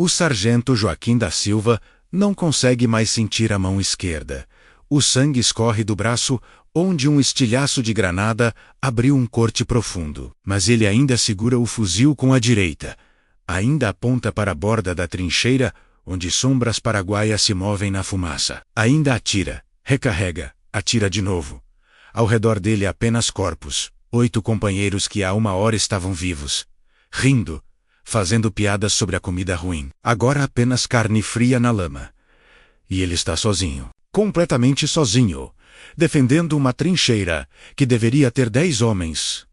O sargento Joaquim da Silva não consegue mais sentir a mão esquerda. O sangue escorre do braço, onde um estilhaço de granada abriu um corte profundo. Mas ele ainda segura o fuzil com a direita. Ainda aponta para a borda da trincheira, onde sombras paraguaias se movem na fumaça. Ainda atira, recarrega, atira de novo. Ao redor dele apenas corpos. 8 companheiros que há 1 hora estavam vivos. Rindo, fazendo piadas sobre a comida ruim. Agora apenas carne fria na lama. E ele está sozinho. Completamente sozinho. Defendendo uma trincheira que deveria ter 10 homens.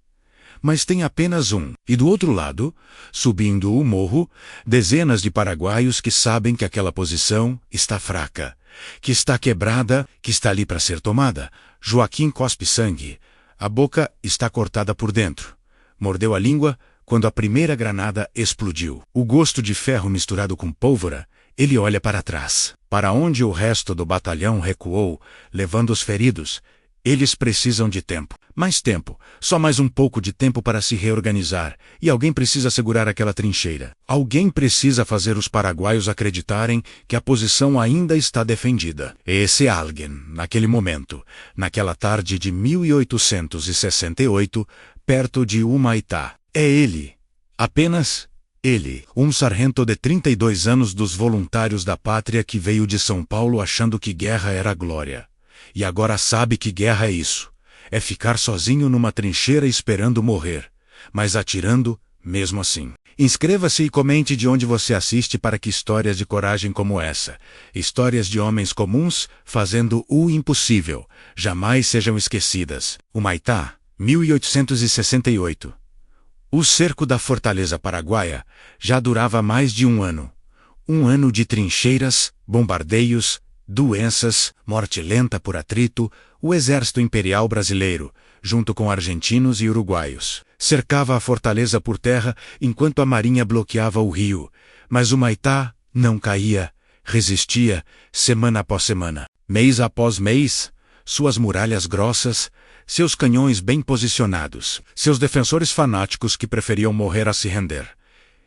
Mas tem apenas um. E do outro lado, subindo o morro, dezenas de paraguaios que sabem que aquela posição está fraca, que está quebrada, que está ali para ser tomada. Joaquim cospe sangue. A boca está cortada por dentro. Mordeu a língua quando a primeira granada explodiu. O gosto de ferro misturado com pólvora, ele olha para trás. Para onde o resto do batalhão recuou, levando os feridos. Eles precisam de tempo. Mais tempo. Só mais um pouco de tempo para se reorganizar. E alguém precisa segurar aquela trincheira. Alguém precisa fazer os paraguaios acreditarem que a posição ainda está defendida. Esse alguém, naquele momento, naquela tarde de 1868, perto de Humaitá. É ele. Apenas ele. Um sargento de 32 anos dos voluntários da pátria que veio de São Paulo achando que guerra era glória. E agora sabe que guerra é isso. É ficar sozinho numa trincheira esperando morrer. Mas atirando, mesmo assim. Inscreva-se e comente de onde você assiste para que histórias de coragem como essa, histórias de homens comuns fazendo o impossível, jamais sejam esquecidas. Humaitá, 1868. O cerco da fortaleza paraguaia já durava mais de 1 ano. 1 ano de trincheiras, bombardeios, doenças, morte lenta por atrito. O exército imperial brasileiro, junto com argentinos e uruguaios, cercava a fortaleza por terra enquanto a marinha bloqueava o rio. Mas Humaitá não caía, resistia, semana após semana, mês após mês, suas muralhas grossas, seus canhões bem posicionados, seus defensores fanáticos que preferiam morrer a se render.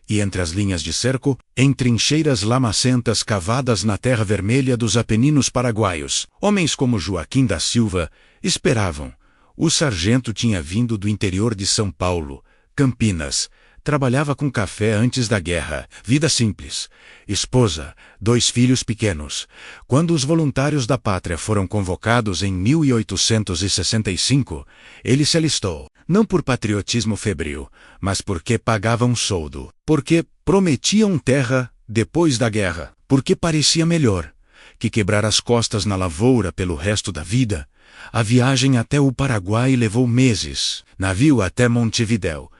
E entre as linhas de cerco, em trincheiras lamacentas cavadas na terra vermelha dos Apeninos paraguaios, homens como Joaquim da Silva esperavam. O sargento tinha vindo do interior de São Paulo, Campinas. Trabalhava com café antes da guerra, vida simples. Esposa, 2 filhos pequenos. Quando os voluntários da pátria foram convocados em 1865, ele se alistou. Não por patriotismo febril, mas porque pagavam soldo. Porque prometiam terra depois da guerra. Porque parecia melhor que quebrar as costas na lavoura pelo resto da vida. A viagem até o Paraguai levou meses. Navio até Montevidéu.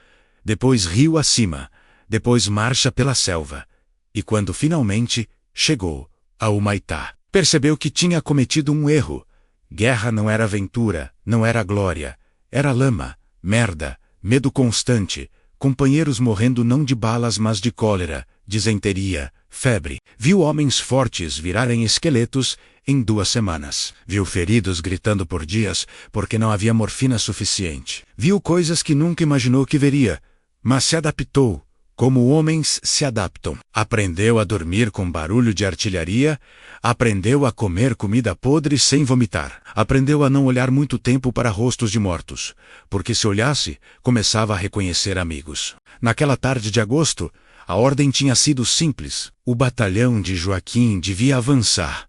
Depois rio acima. Depois marcha pela selva. E quando finalmente chegou a Humaitá, percebeu que tinha cometido um erro. Guerra não era aventura, não era glória. Era lama. Merda, medo constante, companheiros morrendo não de balas mas de cólera, disenteria, febre. Viu homens fortes virarem esqueletos em 2 semanas. Viu feridos gritando por dias porque não havia morfina suficiente. Viu coisas que nunca imaginou que veria, mas se adaptou, como homens se adaptam. Aprendeu a dormir com barulho de artilharia, aprendeu a comer comida podre sem vomitar. Aprendeu a não olhar muito tempo para rostos de mortos, porque se olhasse, começava a reconhecer amigos. Naquela tarde de agosto, a ordem tinha sido simples. O batalhão de Joaquim devia avançar,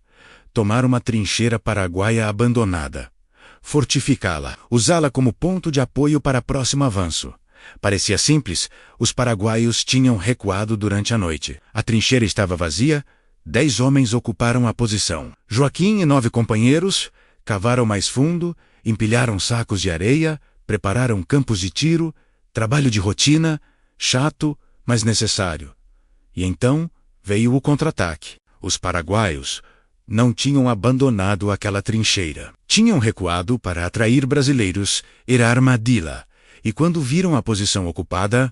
tomar uma trincheira paraguaia abandonada, fortificá-la, usá-la como ponto de apoio para próximo avanço. Parecia simples, os paraguaios tinham recuado durante a noite. A trincheira estava vazia, 10 homens ocuparam a posição. Joaquim e 9 companheiros cavaram mais fundo, empilharam sacos de areia, prepararam campos de tiro, trabalho de rotina, chato, mas necessário. E então veio o contra-ataque. Os paraguaios não tinham abandonado aquela trincheira. Tinham recuado para atrair brasileiros, era armadilha. E quando viram a posição ocupada,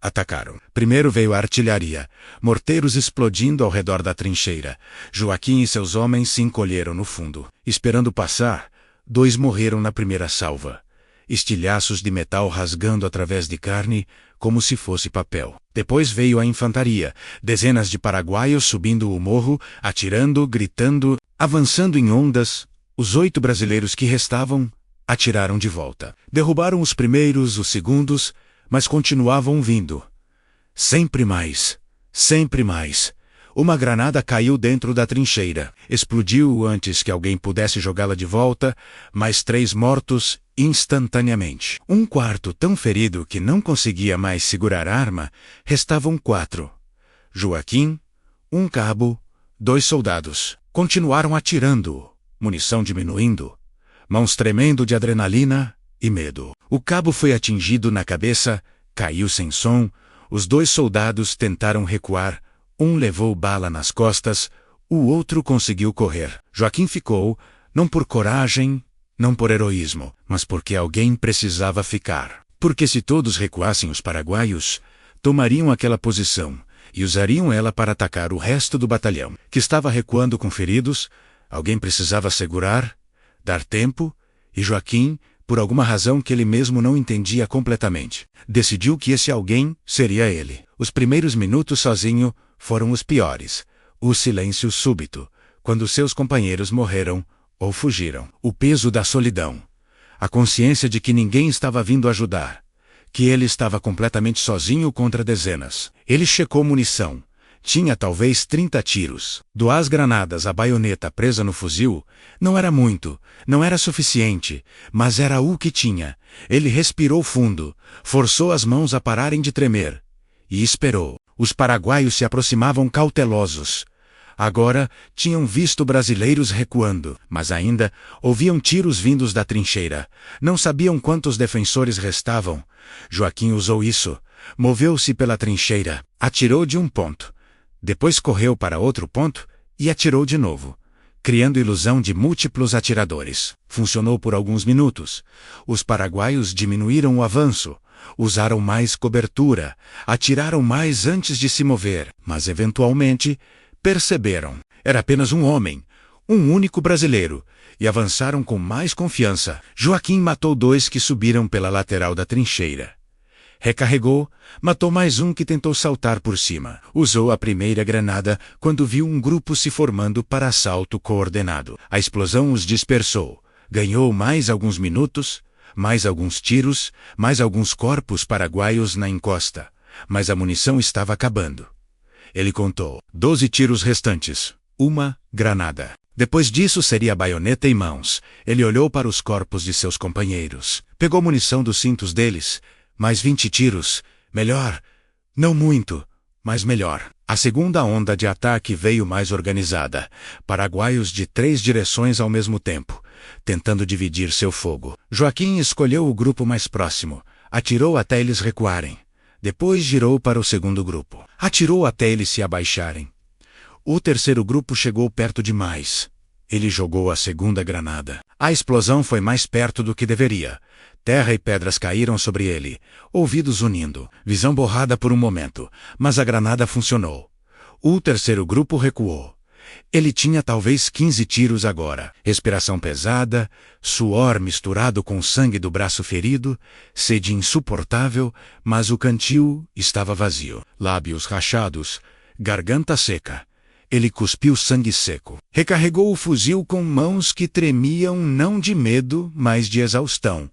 atacaram. Primeiro veio a artilharia, morteiros explodindo ao redor da trincheira. Joaquim e seus homens se encolheram no fundo. Esperando passar, 2 morreram na primeira salva. Estilhaços de metal rasgando através de carne, como se fosse papel. Depois veio a infantaria, dezenas de paraguaios subindo o morro, atirando, gritando, avançando em ondas. Os 8 brasileiros que restavam atiraram de volta. Derrubaram os primeiros, os segundos, mas continuavam vindo. Sempre mais, sempre mais. Uma granada caiu dentro da trincheira. Explodiu antes que alguém pudesse jogá-la de volta, mais 3 mortos instantaneamente. Um quarto tão ferido que não conseguia mais segurar a arma, restavam 4. Joaquim, um cabo, 2 soldados. Continuaram atirando, munição diminuindo, mãos tremendo de adrenalina e medo. O cabo foi atingido na cabeça, caiu sem som. Os 2 soldados tentaram recuar. Um levou bala nas costas, o outro conseguiu correr. Joaquim ficou, não por coragem, não por heroísmo, mas porque alguém precisava ficar. Porque se todos recuassem, os paraguaios tomariam aquela posição e usariam ela para atacar o resto do batalhão, que estava recuando com feridos. Alguém precisava segurar, dar tempo, e Joaquim, por alguma razão que ele mesmo não entendia completamente, decidiu que esse alguém seria ele. Os primeiros minutos sozinho foram os piores. O silêncio súbito, quando seus companheiros morreram ou fugiram. O peso da solidão. A consciência de que ninguém estava vindo ajudar. Que ele estava completamente sozinho contra dezenas. Ele checou munição. Tinha talvez 30 tiros. 2 granadas à baioneta presa no fuzil. Não era muito, não era suficiente, mas era o que tinha. Ele respirou fundo, forçou as mãos a pararem de tremer. E esperou. Os paraguaios se aproximavam cautelosos. Agora tinham visto brasileiros recuando, mas ainda ouviam tiros vindos da trincheira. Não sabiam quantos defensores restavam. Joaquim usou isso. Moveu-se pela trincheira, atirou de um ponto. Depois correu para outro ponto e atirou de novo, criando ilusão de múltiplos atiradores. Funcionou por alguns minutos. Os paraguaios diminuíram o avanço. Usaram mais cobertura, atiraram mais antes de se mover, mas eventualmente perceberam. Era apenas um homem, um único brasileiro, e avançaram com mais confiança. Joaquim matou 2 que subiram pela lateral da trincheira. Recarregou, matou mais um que tentou saltar por cima. Usou a primeira granada quando viu um grupo se formando para assalto coordenado. A explosão os dispersou. Ganhou mais alguns minutos, mais alguns tiros, mais alguns corpos paraguaios na encosta. Mas a munição estava acabando. Ele contou 12 tiros restantes. 1 granada. Depois disso seria baioneta em mãos. Ele olhou para os corpos de seus companheiros. Pegou munição dos cintos deles. Mais 20 tiros. Melhor. Não muito, mas melhor. A segunda onda de ataque veio mais organizada. Paraguaios de 3 direções ao mesmo tempo, tentando dividir seu fogo. Joaquim escolheu o grupo mais próximo. Atirou até eles recuarem. Depois girou para o segundo grupo. Atirou até eles se abaixarem. O terceiro grupo chegou perto demais. Ele jogou a segunda granada. A explosão foi mais perto do que deveria. Terra e pedras caíram sobre ele, ouvidos unindo, visão borrada por um momento, mas a granada funcionou. O terceiro grupo recuou. Ele tinha talvez 15 tiros agora. Respiração pesada, suor misturado com o sangue do braço ferido, sede insuportável, mas o cantil estava vazio. Lábios rachados, garganta seca. Ele cuspiu sangue seco. Recarregou o fuzil com mãos que tremiam não de medo, mas de exaustão.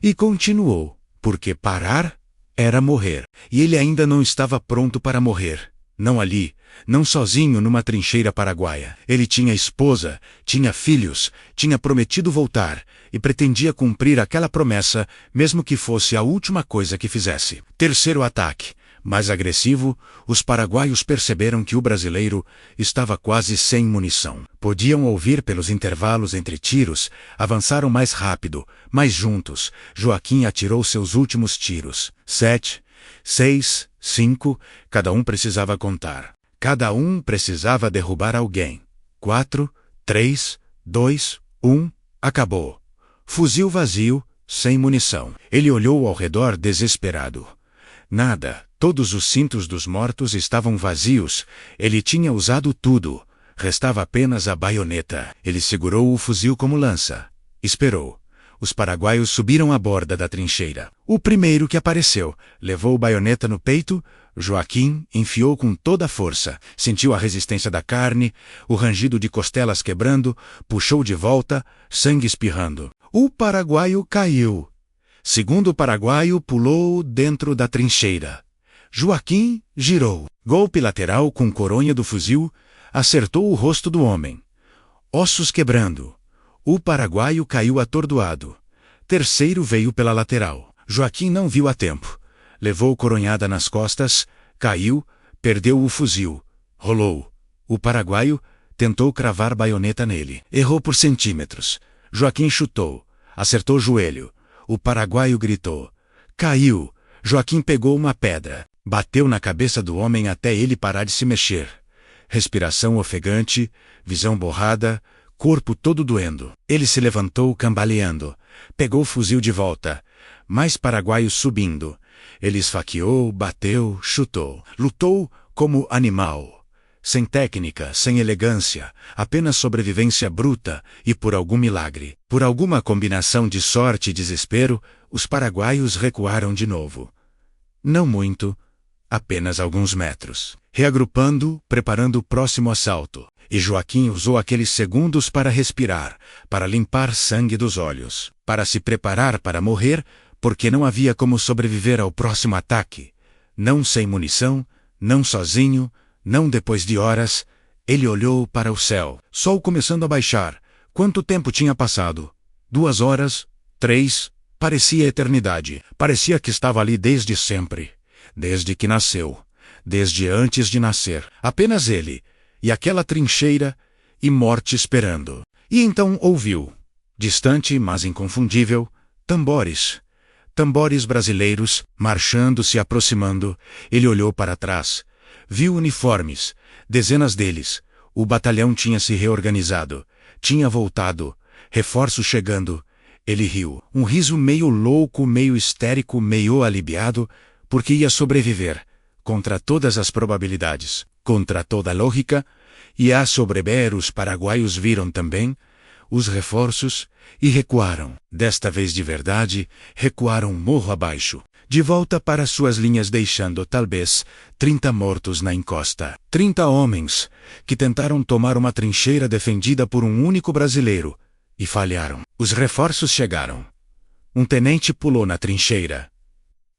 E continuou, porque parar era morrer. E ele ainda não estava pronto para morrer. Não ali, não sozinho numa trincheira paraguaia. Ele tinha esposa, tinha filhos, tinha prometido voltar e pretendia cumprir aquela promessa, mesmo que fosse a última coisa que fizesse. Terceiro ataque. Mais agressivo, os paraguaios perceberam que o brasileiro estava quase sem munição. Podiam ouvir pelos intervalos entre tiros, avançaram mais rápido, mais juntos. Joaquim atirou seus últimos tiros. 7, 6, 5, cada um precisava contar. Cada um precisava derrubar alguém. 4, 3, 2, 1, acabou. Fuzil vazio, sem munição. Ele olhou ao redor desesperado. Nada. Todos os cintos dos mortos estavam vazios. Ele tinha usado tudo. Restava apenas a baioneta. Ele segurou o fuzil como lança. Esperou. Os paraguaios subiram à borda da trincheira. O primeiro que apareceu levou baioneta no peito. Joaquim enfiou com toda a força, sentiu a resistência da carne, o rangido de costelas quebrando, puxou de volta, sangue espirrando. O paraguaio caiu. Segundo paraguaio pulou dentro da trincheira. Joaquim girou. Golpe lateral com coronha do fuzil, acertou o rosto do homem. Ossos quebrando. O paraguaio caiu atordoado. Terceiro veio pela lateral. Joaquim não viu a tempo. Levou coronhada nas costas, caiu, perdeu o fuzil. Rolou. O paraguaio tentou cravar baioneta nele. Errou por centímetros. Joaquim chutou. Acertou o joelho. O paraguaio gritou. Caiu. Joaquim pegou uma pedra. Bateu na cabeça do homem até ele parar de se mexer. Respiração ofegante, visão borrada, corpo todo doendo. Ele se levantou cambaleando. Pegou o fuzil de volta. Mais paraguaios subindo. Ele esfaqueou, bateu, chutou. Lutou como animal. Sem técnica, sem elegância, apenas sobrevivência bruta e por algum milagre. Por alguma combinação de sorte e desespero, os paraguaios recuaram de novo. Não muito, apenas alguns metros. Reagrupando, preparando o próximo assalto. E Joaquim usou aqueles segundos para respirar, para limpar sangue dos olhos, para se preparar para morrer, porque não havia como sobreviver ao próximo ataque. Não sem munição, não sozinho, não depois de horas. Ele olhou para o céu. Sol começando a baixar. Quanto tempo tinha passado? 2 horas? 3? Parecia eternidade. Parecia que estava ali desde sempre. Desde que nasceu. Desde antes de nascer. Apenas ele. E aquela trincheira. E morte esperando. E então ouviu. Distante, mas inconfundível. Tambores. Tambores brasileiros, marchando, se aproximando. Ele olhou para trás. Viu uniformes. Dezenas deles. O batalhão tinha se reorganizado. Tinha voltado. Reforços chegando. Ele riu. Um riso meio louco, meio histérico, meio aliviado, porque ia sobreviver. Contra todas as probabilidades. Contra toda a lógica. E a sobreviver os paraguaios viram também os reforços e recuaram. Desta vez de verdade, recuaram morro abaixo. De volta para suas linhas, deixando talvez 30 mortos na encosta. 30 homens que tentaram tomar uma trincheira defendida por um único brasileiro e falharam. Os reforços chegaram. Um tenente pulou na trincheira.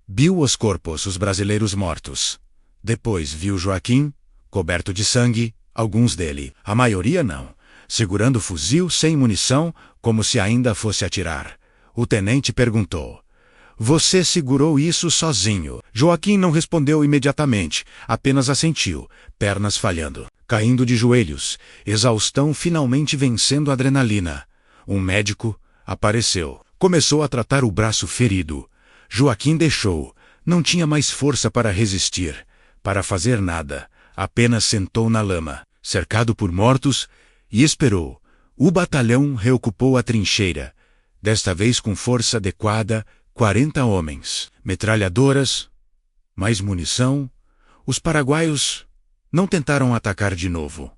Viu os corpos, os brasileiros mortos. Depois viu Joaquim, coberto de sangue, alguns dele, a maioria não, segurando o fuzil sem munição, como se ainda fosse atirar. O tenente perguntou. Você segurou isso sozinho? Joaquim não respondeu imediatamente, apenas assentiu, pernas falhando, caindo de joelhos, exaustão finalmente vencendo a adrenalina. Um médico apareceu. Começou a tratar o braço ferido. Joaquim deixou. Não tinha mais força para resistir, para fazer nada. Apenas sentou na lama, cercado por mortos, e esperou. O batalhão reocupou a trincheira, desta vez com força adequada, 40 homens, metralhadoras, mais munição. Os paraguaios não tentaram atacar de novo.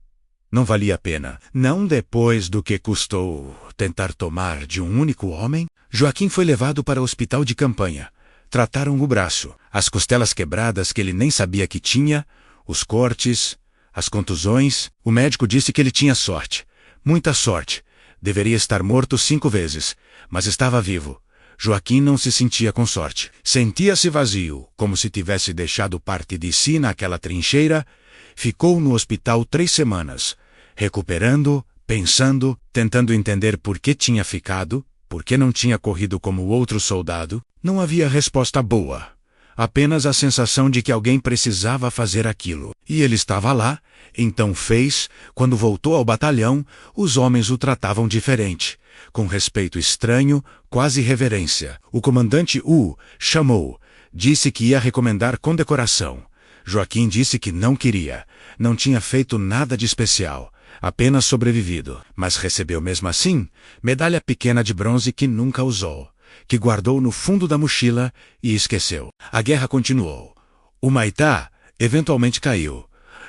Não valia a pena. Não depois do que custou tentar tomar de um único homem. Joaquim foi levado para o hospital de campanha. Trataram o braço, as costelas quebradas que ele nem sabia que tinha, os cortes, as contusões. O médico disse que ele tinha sorte. Muita sorte. Deveria estar morto 5 vezes, mas estava vivo. Joaquim não se sentia com sorte. Sentia-se vazio, como se tivesse deixado parte de si naquela trincheira. Ficou no hospital 3 semanas, recuperando, pensando, tentando entender por que tinha ficado, por que não tinha corrido como outro soldado. Não havia resposta boa. Apenas a sensação de que alguém precisava fazer aquilo. E ele estava lá, então fez. Quando voltou ao batalhão, os homens o tratavam diferente. Com respeito estranho, quase reverência. O comandante o chamou. Disse que ia recomendar condecoração. Joaquim disse que não queria. Não tinha feito nada de especial. Apenas sobrevivido. Mas recebeu mesmo assim, medalha pequena de bronze que nunca usou. Que guardou no fundo da mochila e esqueceu. A guerra continuou. O Maitá eventualmente caiu.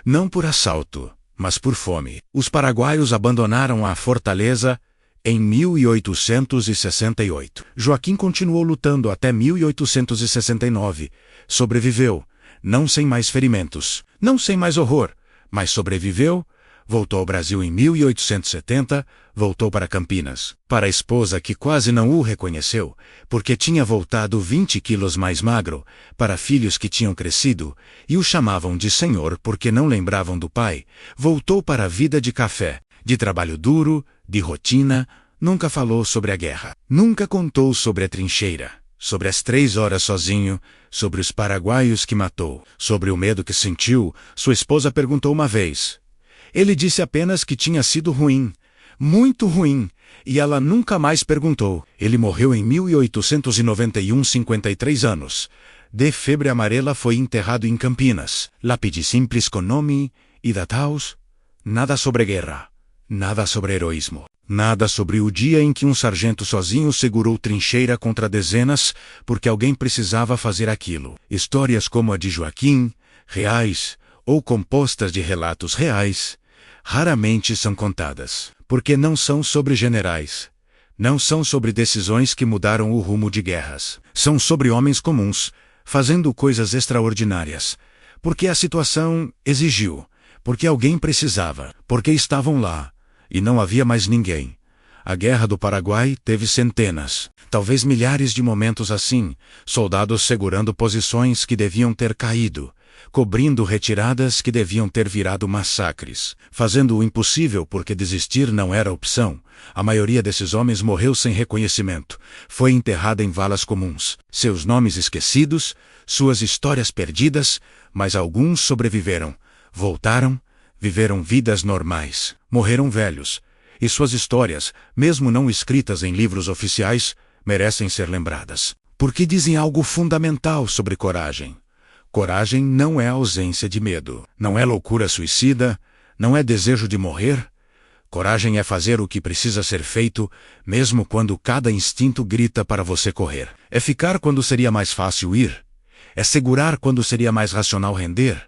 Não por assalto, mas por fome. Os paraguaios abandonaram a fortaleza. em 1868. Joaquim continuou lutando até 1869. Sobreviveu, não sem mais ferimentos, não sem mais horror, mas sobreviveu. Voltou ao Brasil em 1870, voltou para Campinas, para a esposa que quase não o reconheceu, porque tinha voltado 20 quilos mais magro, para filhos que tinham crescido, e o chamavam de senhor porque não lembravam do pai. Voltou para a vida de café, de trabalho duro, de rotina. Nunca falou sobre a guerra, nunca contou sobre a trincheira, sobre as 3 horas sozinho, sobre os paraguaios que matou, sobre o medo que sentiu. Sua esposa perguntou uma vez. Ele disse apenas que tinha sido ruim, muito ruim, e ela nunca mais perguntou. Ele morreu em 1891, 53 anos. De febre amarela, foi enterrado em Campinas. Lápide simples com nome e dataos. Nada sobre guerra, nada sobre heroísmo, nada sobre o dia em que um sargento sozinho segurou trincheira contra dezenas porque alguém precisava fazer aquilo. Histórias como a de Joaquim, reais, ou compostas de relatos reais, raramente são contadas, porque não são sobre generais, não são sobre decisões que mudaram o rumo de guerras. São sobre homens comuns, fazendo coisas extraordinárias, porque a situação exigiu, porque alguém precisava, porque estavam lá, e não havia mais ninguém. A Guerra do Paraguai teve centenas, talvez milhares de momentos assim, soldados segurando posições que deviam ter caído, cobrindo retiradas que deviam ter virado massacres, fazendo o impossível porque desistir não era opção. A maioria desses homens morreu sem reconhecimento, foi enterrada em valas comuns, seus nomes esquecidos, suas histórias perdidas, mas alguns sobreviveram, voltaram, viveram vidas normais, morreram velhos, e suas histórias, mesmo não escritas em livros oficiais, merecem ser lembradas, porque dizem algo fundamental sobre coragem. Coragem não é ausência de medo, não é loucura suicida, não é desejo de morrer. Coragem é fazer o que precisa ser feito, mesmo quando cada instinto grita para você correr. É ficar quando seria mais fácil ir. É segurar quando seria mais racional render.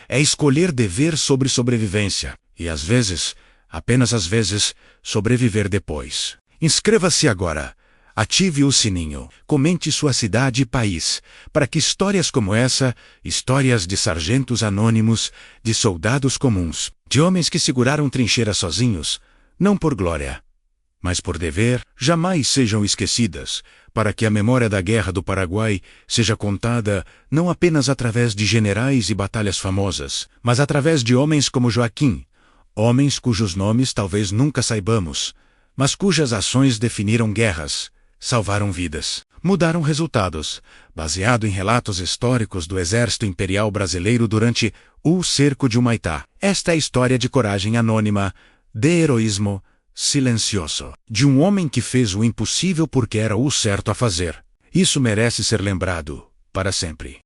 É escolher dever sobre sobrevivência. E às vezes, apenas às vezes, sobreviver depois. Inscreva-se agora. Ative o sininho, comente sua cidade e país, para que histórias como essa, histórias de sargentos anônimos, de soldados comuns, de homens que seguraram trincheiras sozinhos, não por glória, mas por dever, jamais sejam esquecidas, para que a memória da Guerra do Paraguai seja contada não apenas através de generais e batalhas famosas, mas através de homens como Joaquim, homens cujos nomes talvez nunca saibamos, mas cujas ações definiram guerras, salvaram vidas, mudaram resultados, baseado em relatos históricos do Exército Imperial Brasileiro durante o Cerco de Humaitá. Esta é a história de coragem anônima, de heroísmo silencioso, de um homem que fez o impossível porque era o certo a fazer. Isso merece ser lembrado, para sempre.